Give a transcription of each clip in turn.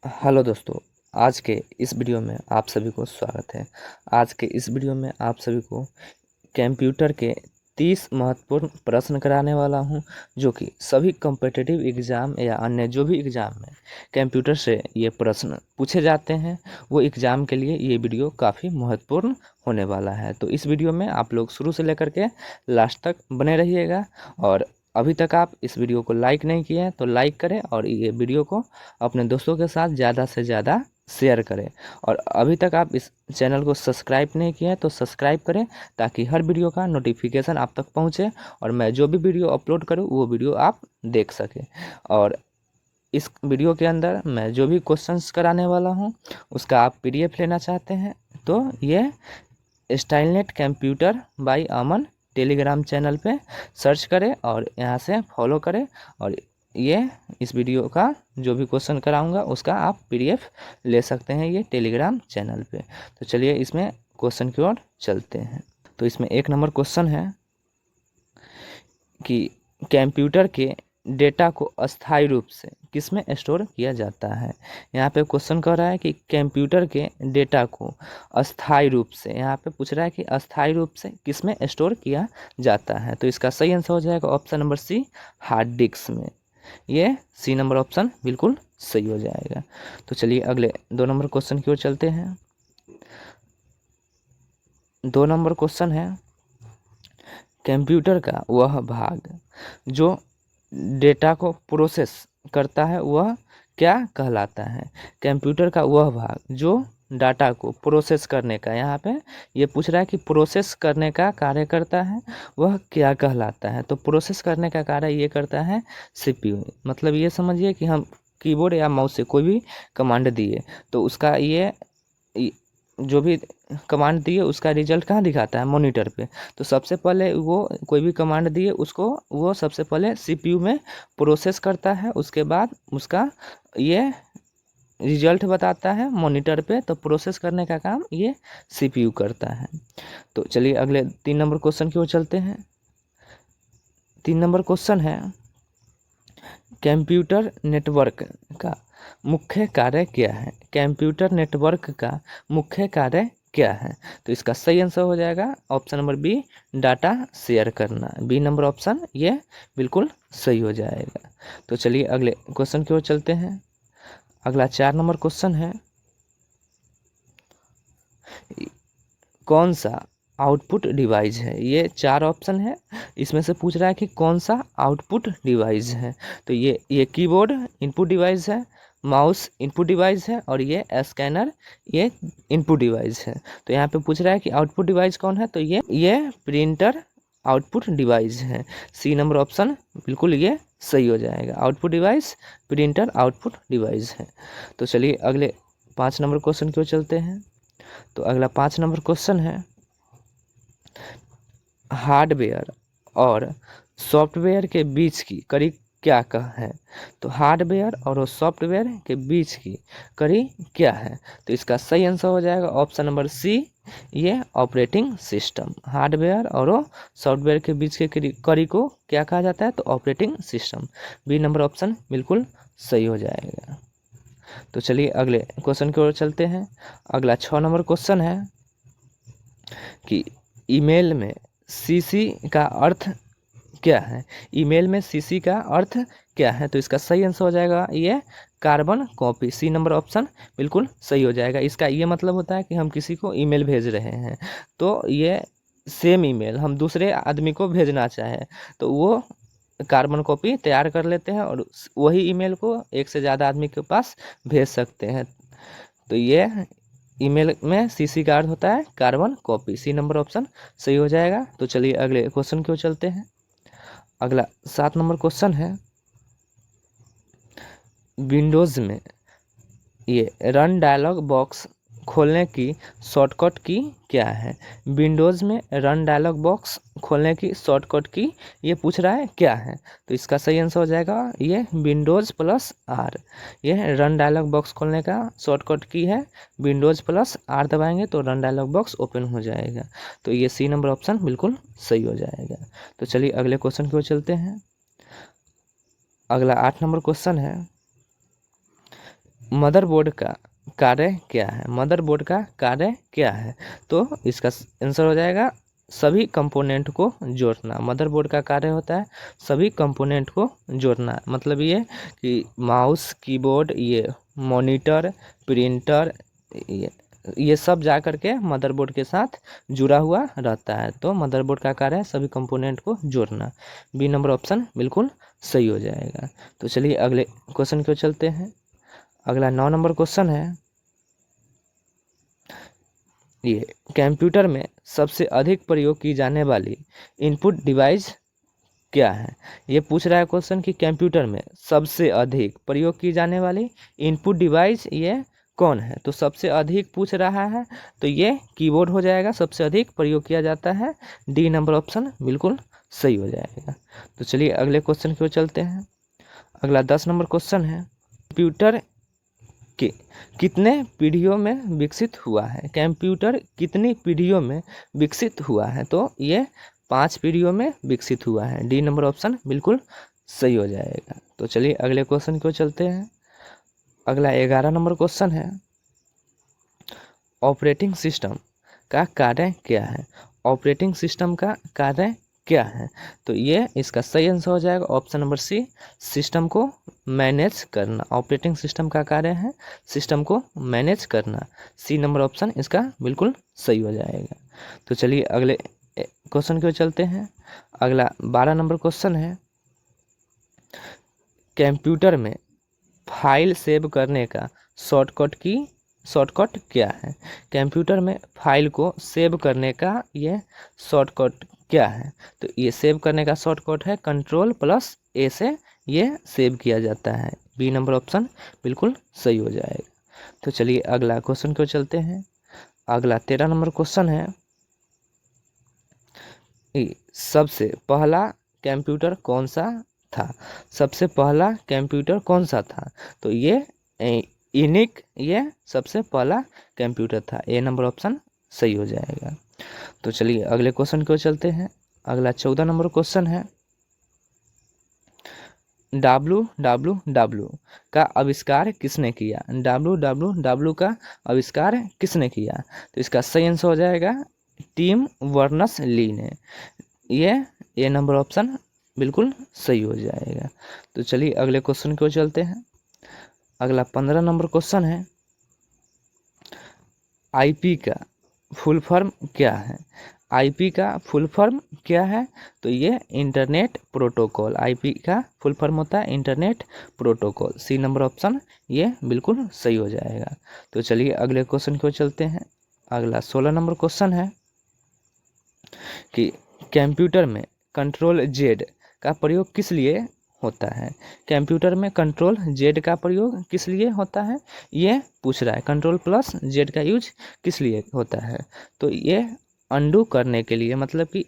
Hello दोस्तों, आज के इस वीडियो में आप सभी को स्वागत है। आज के इस वीडियो में आप सभी को कंप्यूटर के 30 महत्वपूर्ण प्रश्न कराने वाला हूं, जो कि सभी कॉम्पिटिटिव एग्ज़ाम या अन्य जो भी एग्ज़ाम में कंप्यूटर से ये प्रश्न पूछे जाते हैं, वो एग्ज़ाम के लिए ये वीडियो काफ़ी महत्वपूर्ण होने वाला है। तो इस वीडियो में आप लोग शुरू से लेकर के लास्ट तक बने रहिएगा। और अभी तक आप इस वीडियो को लाइक नहीं किए हैं तो लाइक करें और ये वीडियो को अपने दोस्तों के साथ ज़्यादा से ज़्यादा शेयर करें। और अभी तक आप इस चैनल को सब्सक्राइब नहीं किए हैं तो सब्सक्राइब करें, ताकि हर वीडियो का नोटिफिकेशन आप तक पहुंचे और मैं जो भी वीडियो अपलोड करूं वो वीडियो आप देख सकें। और इस वीडियो के अंदर मैं जो भी क्वेश्चंस कराने वाला हूं उसका आप पीडीएफ लेना चाहते हैं तो ये स्टाइलनेट कंप्यूटर बाय अमन टेलीग्राम चैनल पे सर्च करें और यहाँ से फॉलो करें। और ये इस वीडियो का जो भी क्वेश्चन कराऊंगा उसका आप पीडीएफ ले सकते हैं ये टेलीग्राम चैनल पे। तो चलिए इसमें क्वेश्चन की ओर चलते हैं। तो इसमें 1 नंबर क्वेश्चन है कि कंप्यूटर के डेटा को अस्थायी रूप से किसमें स्टोर किया जाता है। यहाँ पे क्वेश्चन कह रहा है कि कंप्यूटर के डेटा को अस्थायी रूप से, यहाँ पे पूछ रहा है कि अस्थायी रूप से किसमें स्टोर किया जाता है। तो इसका सही आंसर हो जाएगा option number C, hard disk में। ये सी नंबर ऑप्शन बिल्कुल सही हो जाएगा। तो चलिए अगले 2 नंबर क्वेश्चन की ओर चलते हैं। 2 नंबर क्वेश्चन है, कंप्यूटर का वह भाग जो डेटा को प्रोसेस करता है वह क्या कहलाता है। कंप्यूटर का वह भाग जो डाटा को प्रोसेस करने का, यहाँ पे ये पूछ रहा है कि प्रोसेस करने का कार्य करता है वह क्या कहलाता है। तो प्रोसेस करने का कार्य ये करता है सीपीयू। मतलब ये समझिए कि हम कीबोर्ड या माउस से कोई भी कमांड दिए तो उसका ये जो भी कमांड दिए उसका रिजल्ट कहाँ दिखाता है, मॉनिटर पे। तो सबसे पहले वो कोई भी कमांड दिए उसको वो सबसे पहले सीपीयू में प्रोसेस करता है, उसके बाद उसका ये रिजल्ट बताता है मॉनिटर पे। तो प्रोसेस करने का काम ये सीपीयू करता है। तो चलिए अगले 3 नंबर क्वेश्चन की ओर चलते हैं। 3 नंबर क्वेश्चन है, कंप्यूटर नेटवर्क का मुख्य कार्य क्या है। कंप्यूटर नेटवर्क का मुख्य कार्य क्या है। तो इसका सही आंसर हो जाएगा option number B, data share करना। बी नंबर ऑप्शन ये बिल्कुल सही हो जाएगा। तो चलिए अगले क्वेश्चन की ओर चलते हैं। अगला 4 नंबर क्वेश्चन है, कौन सा आउटपुट डिवाइस है। ये 4 ऑप्शन है, इसमें से पूछ रहा है कि कौन सा आउटपुट डिवाइस है। तो ये कीबोर्ड इनपुट डिवाइस है, माउस इनपुट डिवाइस है और ये स्कैनर ये इनपुट डिवाइस है। तो यहाँ पे पूछ रहा है कि आउटपुट डिवाइस कौन है, तो ये प्रिंटर आउटपुट डिवाइस है। सी नंबर ऑप्शन बिल्कुल ये सही हो जाएगा। Output device printer output device है। तो चलिए अगले 5 नंबर क्वेश्चन की ओर चलते हैं। तो अगला 5 नंबर क्वेश्चन है, हार्डवेयर और सॉफ्टवेयर के बीच की कड़ी क्या है। तो हार्डवेयर और सॉफ्टवेयर के बीच की कड़ी क्या है। तो इसका सही आंसर हो जाएगा ऑप्शन नंबर सी, ये ऑपरेटिंग सिस्टम। हार्डवेयर और सॉफ्टवेयर के बीच के कड़ी को क्या कहा जाता है, तो operating system. B number option बिल्कुल सही हो जाएगा। तो चलिए अगले क्वेश्चन की ओर चलते हैं। अगला 6 नंबर क्वेश्चन है कि ईमेल में सीसी का अर्थ क्या है। ईमेल में सीसी का अर्थ क्या है। तो इसका सही आंसर हो जाएगा ये carbon copy. C number option बिल्कुल सही हो जाएगा। इसका ये मतलब होता है कि हम किसी को ईमेल भेज रहे हैं तो ये सेम ईमेल हम दूसरे आदमी को भेजना चाहें तो वो कार्बन कॉपी तैयार कर लेते हैं और वही ईमेल को एक से ज़्यादा आदमी के पास भेज सकते हैं। तो ये ईमेल में सीसी का अर्थ होता है carbon copy. C number option सही हो जाएगा। तो चलिए अगले क्वेश्चन की ओर चलते हैं। अगला 7 नंबर क्वेश्चन है, विंडोज़ में ये रन डायलॉग बॉक्स खोलने की शॉर्टकट की क्या है। विंडोज़ में रन डायलॉग बॉक्स खोलने की शॉर्टकट की ये पूछ रहा है क्या है। तो इसका सही आंसर हो जाएगा ये विंडोज़ प्लस आर। ये रन डायलॉग बॉक्स खोलने का शॉर्टकट की है। विंडोज़ प्लस आर दबाएंगे तो रन डायलॉग बॉक्स ओपन हो जाएगा। तो ये सी नंबर ऑप्शन बिल्कुल सही हो जाएगा। तो चलिए अगले क्वेश्चन की ओर चलते हैं। अगला 8 नंबर क्वेश्चन है, मदरबोर्ड का कार्य क्या है? मदरबोर्ड का कार्य क्या है? तो इसका आंसर हो जाएगा सभी कंपोनेंट को जोड़ना। मदरबोर्ड का कार्य होता है सभी कंपोनेंट को जोड़ना। मतलब ये कि माउस, कीबोर्ड, ये मॉनिटर, प्रिंटर, ये सब जा करके मदरबोर्ड के साथ जुड़ा हुआ रहता है। तो मदरबोर्ड का कार्य है सभी कंपोनेंट को जोड़ना। बी नंबर ऑप्शन बिल्कुल सही हो जाएगा। तो चलिए अगले क्वेश्चन की ओर चलते हैं। अगला 9 नंबर क्वेश्चन है, ये कंप्यूटर में सबसे अधिक प्रयोग की जाने वाली इनपुट डिवाइस क्या है? ये पूछ रहा है क्वेश्चन कि कंप्यूटर में सबसे अधिक प्रयोग की जाने वाली इनपुट डिवाइस ये कौन है? तो सबसे अधिक पूछ रहा है तो ये कीबोर्ड हो जाएगा, सबसे अधिक प्रयोग किया जाता है। डी नंबर ऑप्शन बिल्कुल सही हो जाएगा। तो चलिए अगले क्वेश्चन की ओर चलते हैं। अगला 10 नंबर क्वेश्चन है, कंप्यूटर कि कितने पीढ़ियों में विकसित हुआ है? कंप्यूटर कितनी पीढ़ियों में विकसित हुआ है? तो ये 5 पीढ़ियों में विकसित हुआ है। डी नंबर ऑप्शन बिल्कुल सही हो जाएगा। तो चलिए अगले क्वेश्चन को चलते हैं। अगला 11 नंबर क्वेश्चन है, ऑपरेटिंग सिस्टम का कार्य क्या है? ऑपरेटिंग सिस्टम का कार्य क्या है? तो ये इसका सही आंसर हो जाएगा ऑप्शन नंबर सी, सिस्टम को मैनेज करना। ऑपरेटिंग सिस्टम का कार्य है सिस्टम को मैनेज करना। सी नंबर ऑप्शन इसका बिल्कुल सही हो जाएगा। तो चलिए अगले क्वेश्चन की ओर चलते हैं। अगला 12 नंबर क्वेश्चन है, कंप्यूटर में फाइल सेव करने का शॉर्टकट क्या है? कंप्यूटर में फाइल को सेव करने का ये शॉर्टकट क्या है? तो ये सेव करने का शॉर्टकट है Ctrl+A से ये सेव किया जाता है। बी नंबर ऑप्शन बिल्कुल सही हो जाएगा। तो चलिए अगला क्वेश्चन को चलते हैं। अगला 13 नंबर क्वेश्चन है, सबसे पहला कंप्यूटर कौन सा था? सबसे पहला कंप्यूटर कौन सा था? तो ये यूनिक ये सबसे पहला कंप्यूटर था। ए नंबर ऑप्शन सही हो जाएगा। तो चलिए अगले क्वेश्चन की ओर चलते हैं। अगला 14 नंबर क्वेश्चन है, www का आविष्कार किसने किया? www का आविष्कार किसने किया? तो इसका सही आंसर हो जाएगा टिम बर्नर्स-ली ने। ये ए नंबर ऑप्शन बिल्कुल सही हो जाएगा। तो चलिए अगले क्वेश्चन की ओर चलते हैं। अगला 15 नंबर क्वेश्चन है, आईपी का फुल फॉर्म क्या है? आईपी का फुल फॉर्म क्या है? तो ये इंटरनेट प्रोटोकॉल। आईपी का फुल फॉर्म होता है internet protocol. C number option ये बिल्कुल सही हो जाएगा। तो चलिए अगले क्वेश्चन की ओर चलते हैं। अगला 16 नंबर क्वेश्चन है कि कंप्यूटर में Ctrl+Z का प्रयोग किस लिए होता है? कंप्यूटर में Ctrl+Z का प्रयोग किस लिए होता है ये पूछ रहा है। Ctrl+Z का यूज किस लिए होता है? तो ये अंडू करने के लिए, मतलब कि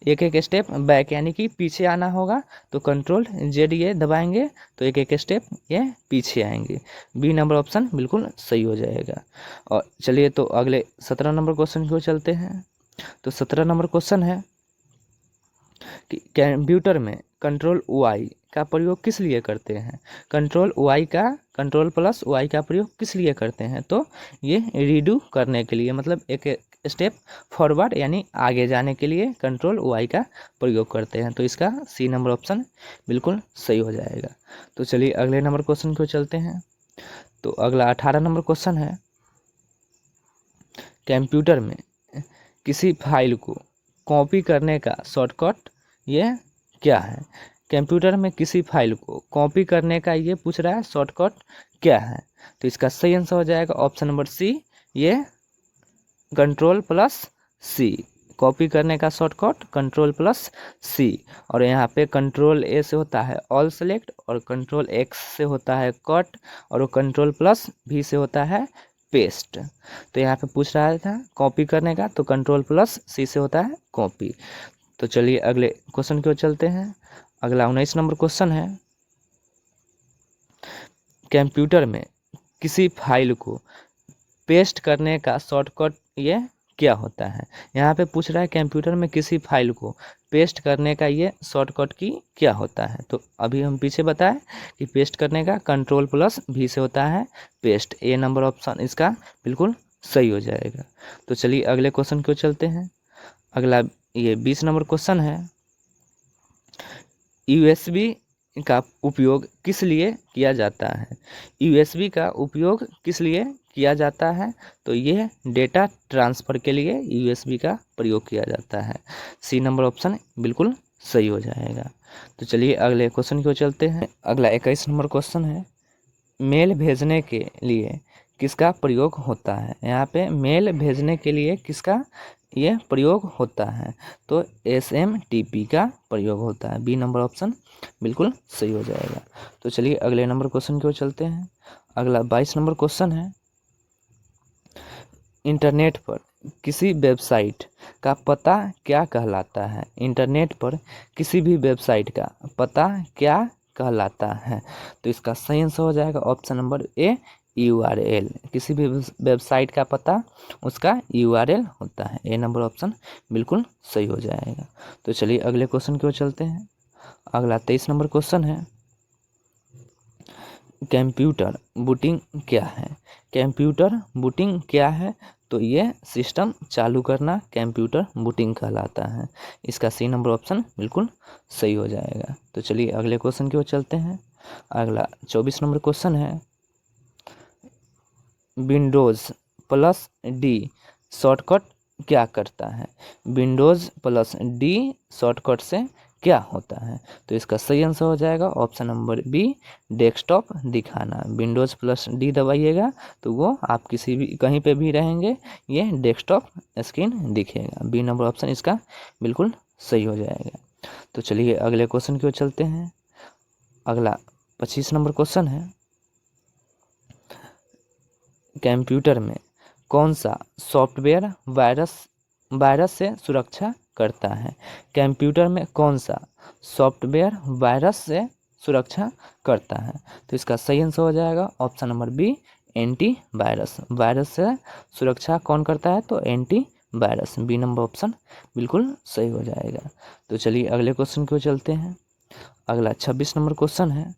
एक एक स्टेप बैक यानी कि पीछे आना होगा तो Ctrl+Z ये दबाएंगे तो एक एक स्टेप ये पीछे आएंगे। बी नंबर ऑप्शन बिल्कुल सही हो जाएगा। और चलिए तो अगले 17 नंबर क्वेश्चन की ओर चलते हैं। तो 17 नंबर क्वेश्चन है कि कंप्यूटर में Ctrl+Y का प्रयोग किस लिए करते हैं? Ctrl+Y का प्रयोग किस लिए करते हैं? तो ये रीडू करने के लिए, मतलब एक स्टेप फॉरवर्ड यानी आगे जाने के लिए Ctrl+Y का प्रयोग करते हैं। तो इसका सी नंबर ऑप्शन बिल्कुल सही हो जाएगा। तो चलिए अगले नंबर क्वेश्चन को चलते हैं। तो अगला 18 नंबर क्वेश्चन है, कंप्यूटर में किसी फाइल को कॉपी करने का शॉर्टकट ये क्या है? कंप्यूटर में किसी फाइल को कॉपी करने का ये पूछ रहा है शॉर्टकट क्या है? तो इसका सही आंसर हो जाएगा ऑप्शन नंबर सी, ये Ctrl+C। कॉपी करने का शॉर्टकट Ctrl+C। और यहाँ पे Ctrl+A से होता है ऑल सेलेक्ट, और Ctrl+X से होता है कट, और वो Ctrl+V से होता है पेस्ट। तो यहाँ पे पूछ रहा था कॉपी करने का, तो Ctrl+C से होता है कॉपी। तो चलिए अगले क्वेश्चन की ओर चलते हैं। अगला 19 नंबर क्वेश्चन है, कंप्यूटर में किसी फाइल को पेस्ट करने का शॉर्टकट ये क्या होता है। यहाँ पे पूछ रहा है कंप्यूटर में किसी फाइल को पेस्ट करने का ये शॉर्टकट की क्या होता है। तो अभी हम पीछे बताएं कि पेस्ट करने का Ctrl+V से होता है पेस्ट। ए नंबर ऑप्शन इसका बिल्कुल सही हो जाएगा। तो चलिए अगले क्वेश्चन को चलते हैं। अगला ये 20 नंबर क्वेश्चन है, USB का उपयोग किस लिए किया जाता है। USB का उपयोग किस लिए किया जाता है, तो ये डेटा ट्रांसफ़र के लिए USB का प्रयोग किया जाता है। सी नंबर ऑप्शन बिल्कुल सही हो जाएगा। तो चलिए अगले क्वेश्चन की ओर चलते हैं। अगला 21 नंबर क्वेश्चन है, मेल भेजने के लिए किसका प्रयोग होता है। यहाँ पे मेल भेजने के लिए किसका ये प्रयोग होता है, तो SMTP का प्रयोग होता है। बी नंबर ऑप्शन बिल्कुल सही हो जाएगा। तो चलिए अगले नंबर क्वेश्चन की ओर चलते हैं। अगला 22 नंबर क्वेश्चन है, इंटरनेट पर किसी वेबसाइट का पता क्या कहलाता है। इंटरनेट पर किसी भी वेबसाइट का पता क्या कहलाता है, तो इसका सही आंसर हो जाएगा ऑप्शन नंबर ए URL। किसी भी वेबसाइट का पता उसका URL होता है। ए नंबर ऑप्शन बिल्कुल सही हो जाएगा। तो चलिए अगले क्वेश्चन की ओर चलते हैं। अगला 23 नंबर क्वेश्चन है, कंप्यूटर बूटिंग क्या है। कंप्यूटर बूटिंग क्या है, तो ये सिस्टम चालू करना कंप्यूटर बूटिंग कहलाता है। इसका सी नंबर ऑप्शन बिल्कुल सही हो जाएगा। तो चलिए अगले क्वेश्चन की ओर चलते हैं। अगला 24 नंबर क्वेश्चन है, Windows+D शॉर्टकट क्या करता है। Windows+D शॉर्टकट से क्या होता है, तो इसका सही आंसर हो जाएगा ऑप्शन नंबर बी डेस्कटॉप दिखाना। Windows+D दबाइएगा तो वो आप किसी भी कहीं पे भी रहेंगे ये डेस्कटॉप स्क्रीन दिखेगा। बी नंबर ऑप्शन इसका बिल्कुल सही हो जाएगा। तो चलिए अगले क्वेश्चन की ओर चलते हैं। अगला 25 नंबर क्वेश्चन है, कंप्यूटर में कौन सा सॉफ्टवेयर वायरस से सुरक्षा करता है। कंप्यूटर में कौन सा सॉफ्टवेयर वायरस से सुरक्षा करता है, तो इसका सही आंसर हो जाएगा option number B anti virus. Virus से सुरक्षा कौन करता है, तो anti virus. B number option बिल्कुल सही हो जाएगा। तो चलिए अगले क्वेश्चन की ओर चलते हैं। अगला 26 नंबर क्वेश्चन है,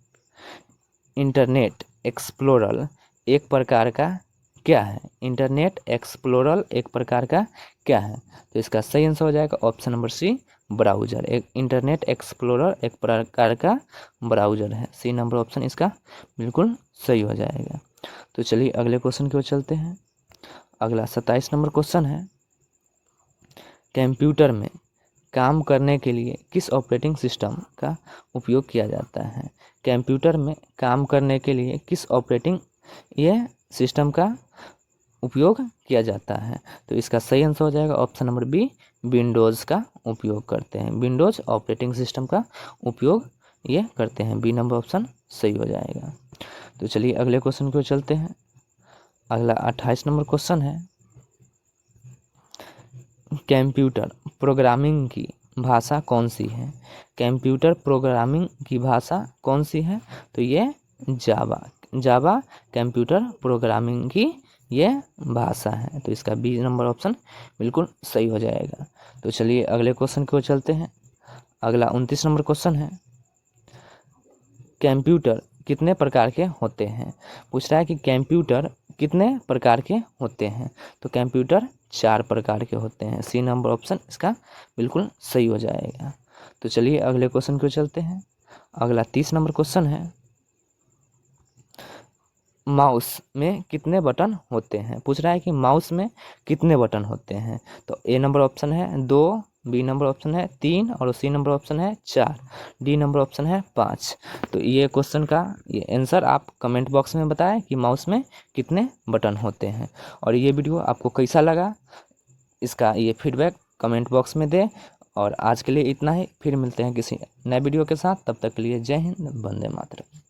इंटरनेट एक्सप्लोरर एक प्रकार का क्या है। इंटरनेट एक्सप्लोरर एक प्रकार का क्या है, तो इसका सही आंसर हो जाएगा ऑप्शन नंबर सी ब्राउज़र। एक इंटरनेट एक्सप्लोरर एक प्रकार का ब्राउज़र है। सी नंबर ऑप्शन इसका बिल्कुल सही हो जाएगा। तो चलिए अगले क्वेश्चन की ओर चलते हैं। अगला 27 नंबर क्वेश्चन है, कंप्यूटर में काम करने के लिए किस ऑपरेटिंग सिस्टम का उपयोग किया जाता है। कंप्यूटर में काम करने के लिए किस ऑपरेटिंग ये सिस्टम का उपयोग किया जाता है, तो इसका सही आंसर हो जाएगा ऑप्शन नंबर बी विंडोज़ का उपयोग करते हैं। विंडोज़ ऑपरेटिंग सिस्टम का उपयोग ये करते हैं। बी नंबर ऑप्शन सही हो जाएगा। तो चलिए अगले क्वेश्चन को चलते हैं। अगला 28 नंबर क्वेश्चन है, कंप्यूटर प्रोग्रामिंग की भाषा कौन सी है। कंप्यूटर प्रोग्रामिंग की भाषा कौन सी है, तो ये जावा कंप्यूटर प्रोग्रामिंग की ये भाषा है। तो इसका बी नंबर ऑप्शन बिल्कुल सही हो जाएगा। तो चलिए अगले क्वेश्चन की ओर चलते हैं। अगला 29 नंबर क्वेश्चन है, कंप्यूटर कितने प्रकार के होते हैं। पूछ रहा है कि कंप्यूटर कितने प्रकार के होते हैं, तो कंप्यूटर 4 प्रकार के होते हैं। सी नंबर ऑप्शन इसका बिल्कुल सही हो जाएगा। तो चलिए अगले क्वेश्चन को चलते हैं। अगला 30 नंबर क्वेश्चन है, माउस में कितने बटन होते हैं। पूछ रहा है कि माउस में कितने बटन होते हैं, तो ए नंबर ऑप्शन है 2, बी नंबर ऑप्शन है 3 और सी नंबर ऑप्शन है 4, डी नंबर ऑप्शन है 5। तो ये क्वेश्चन का ये आंसर आप कमेंट बॉक्स में बताएं कि माउस में कितने बटन होते हैं। और ये वीडियो आपको कैसा लगा इसका ये फीडबैक कमेंट बॉक्स में दें। और आज के लिए इतना ही, फिर मिलते हैं किसी नए वीडियो के साथ। तब तक के लिए जय हिंद, वंदे मातरम।